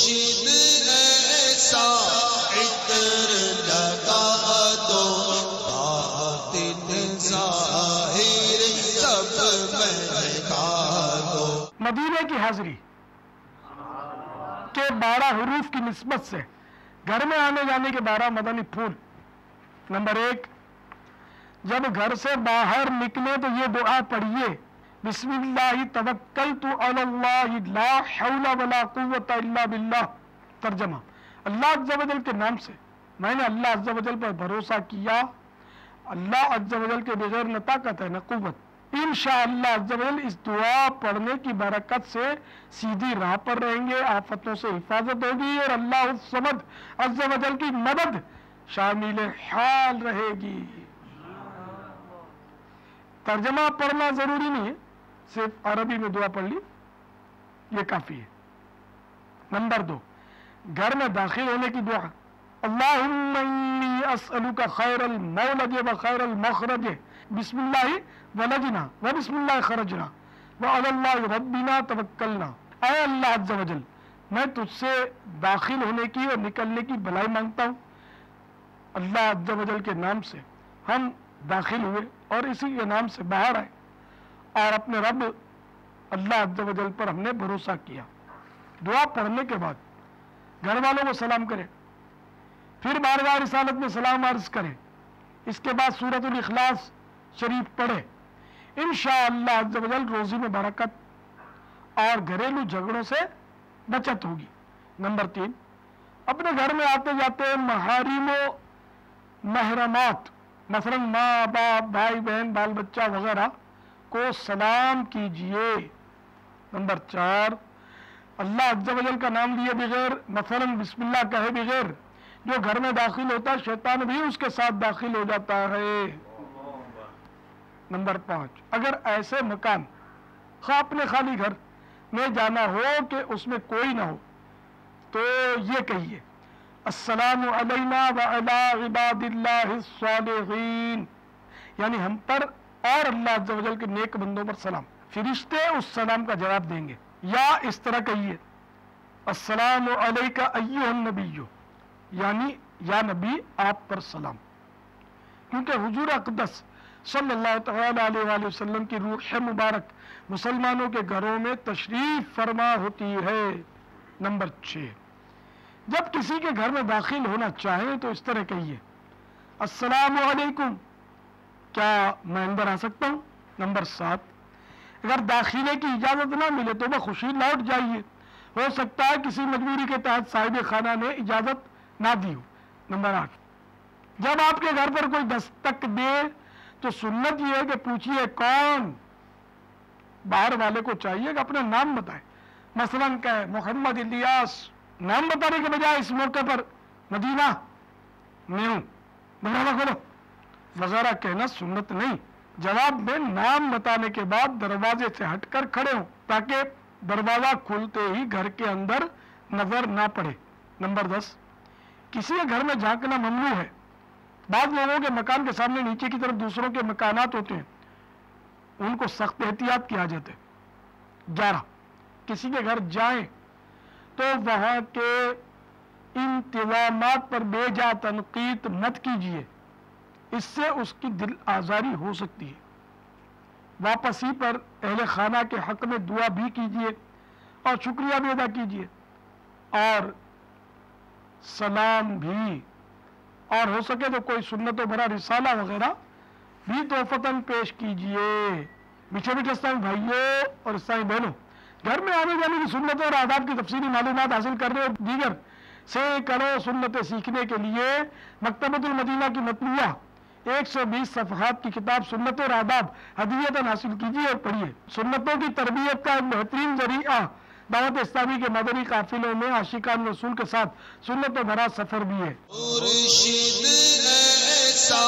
مرشد ایسا عطر لگا دو، باطن ظاہر سب مہکا دو۔ مدینے کی حاضری کے 12 حروف کی نسبت سے گھر میں آنے جانے کے 12 مدنی پھول۔ نمبر 1، جب گھر سے باہر نکلے تو یہ دعا پڑھیے، بسم اللہ توکلت علی اللہ لا حول ولا قوت الا باللہ۔ ترجمہ، اللہ عز و جل کے نام سے میں نے اللہ عز و جل پر بھروسہ کیا۔ اللہ عز و جل کے بغیر نہ طاقت ہے نہ قوت۔ انشاءاللہ عز و جل اس دعا پڑھنے کی برکت سے سیدھی راہ پر رہیں گے، آفتوں سے حفاظت ہوگی اور اللہ الصمد عز و جل کی مدد شامل حال رہے گی۔ ترجمہ پڑھنا ضروری نہیں ہے، صرف عربی میں دعا پڑھ لی یہ کافی ہے۔ نمبر 2، گھر میں داخل ہونے کی دعا، اللہم انی اسألک خیر المولد و خیر المخرج، بسم اللہ ولجنا و بسم اللہ خرجنا و علی اللہ ربنا توکلنا۔ اے اللہ عز و جل، میں تجھ سے داخل ہونے کی اور نکلنے کی بھلائی مانگتا ہوں۔ اللہ عز و جل کے نام سے ہم داخل ہوئے اور اسی کے نام سے باہر آئے، اور اپنے رب اللہ عز و جل پر ہم نے بھروسہ کیا۔ دعا پڑھنے کے بعد گھر والوں کو سلام کرے، پھر بارگاہ رسالت میں سلام عرض کرے، اس کے بعد سورۃ الاخلاص شریف پڑھے۔ انشاءاللہ عز و جل روزی میں برکت اور گھریلو جھگڑوں سے بچت ہوگی۔ نمبر 3، اپنے گھر میں آتے جاتے محارم و محرمات مثلا ماں باپ بھائی بہن بال بچہ وغیرہ کو سلام کیجئے۔ نمبر 4، اللہ عز و جل کا نام لیے بغیر مثلا بسم اللہ کہے بغیر جو گھر میں داخل ہوتا ہے شیطان بھی اس کے ساتھ داخل ہو جاتا ہے۔ نمبر 5، اگر ایسے مکان خواہ اپنے خالی گھر میں جانا ہو کہ اس میں کوئی نہ ہو تو یہ کہیے، السلام علینا وعلی عباد اللہ الصالحین، یعنی ہم پر اور اللہ عز و جل کے نیک بندوں پر سلام۔ فرشتے اس سلام کا جواب دیں گے۔ یا اس طرح کہیے، السلام علیک ایھا النبی، یعنی یا نبی آپ پر سلام، کیونکہ حضور اقدس صلی اللہ تعالی علیہ وآلہ وسلم کی روح مبارک مسلمانوں کے گھروں میں تشریف فرما ہوتی ہے۔ نمبر 6، جب کسی کے گھر میں داخل ہونا چاہیں تو اس طرح کہیے، السلام علیکم، کیا میں اندر آ سکتا ہوں؟ نمبر 7، اگر داخلے کی اجازت نہ ملے تو بخوشی لوٹ جائیے، ہو سکتا ہے کسی مجبوری کے تحت صاحب خانہ نے اجازت نہ دی ہو۔ نمبر 8، جب آپ کے گھر پر کوئی دستک دے تو سنت یہ ہے کہ پوچھئے کون؟ باہر والے کو چاہیے کہ اپنا نام بتائے، مثلا کہے محمد الیاس، نام بتانے کے بجائے اس موقع پر مدینہ میں ہوں دروازہ کھولو وغیرہ کہنا سنت نہیں۔ جواب میں نام بتانے کے بعد دروازے سے ہٹ کر کھڑے ہوں تاکہ دروازہ کھلتے ہی گھر کے اندر نظر نہ پڑے۔ نمبر 10، کسی کے گھر میں جھانکنا ممنوع ہے۔ بعض لوگوں کے مکان کے سامنے نیچے کی طرف دوسروں کے مکانات ہوتے ہیں، ان کو سخت احتیاط کی حاجت ہے۔ 11، کسی کے گھر جائیں تو وہاں کے انتظامات پر بے جا تنقید مت کیجیے، اس سے اس کی دل آزاری ہو سکتی ہے۔ واپسی پر اہل خانہ کے حق میں دعا بھی کیجیے اور شکریہ بھی ادا کیجیے، اور سلام بھی، اور ہو سکے تو کوئی سنت و بھرا رسالہ وغیرہ بھی تحفتاً پیش کیجیے۔ میٹھے میٹھے اسلامی بھائیوں اور اسلامی بہنوں، گھر میں آنے جانے کی سنتوں اور آداب کی تفصیلی معلومات حاصل کرنے اور دیگر سینکڑوں سنتیں سیکھنے کے لیے مکتبۃ المدینہ کی مطبوعہ 120 صفحات کی کتاب سنت اور آداب ہدیۃً حاصل کیجیے اور پڑھیے۔ سنتوں کی تربیت کا ایک بہترین ذریعہ دعوت اسلامی کے مدنی قافلوں میں عاشقان رسول کے ساتھ سنت و بھرا سفر بھی ہے۔ مرشد ایسا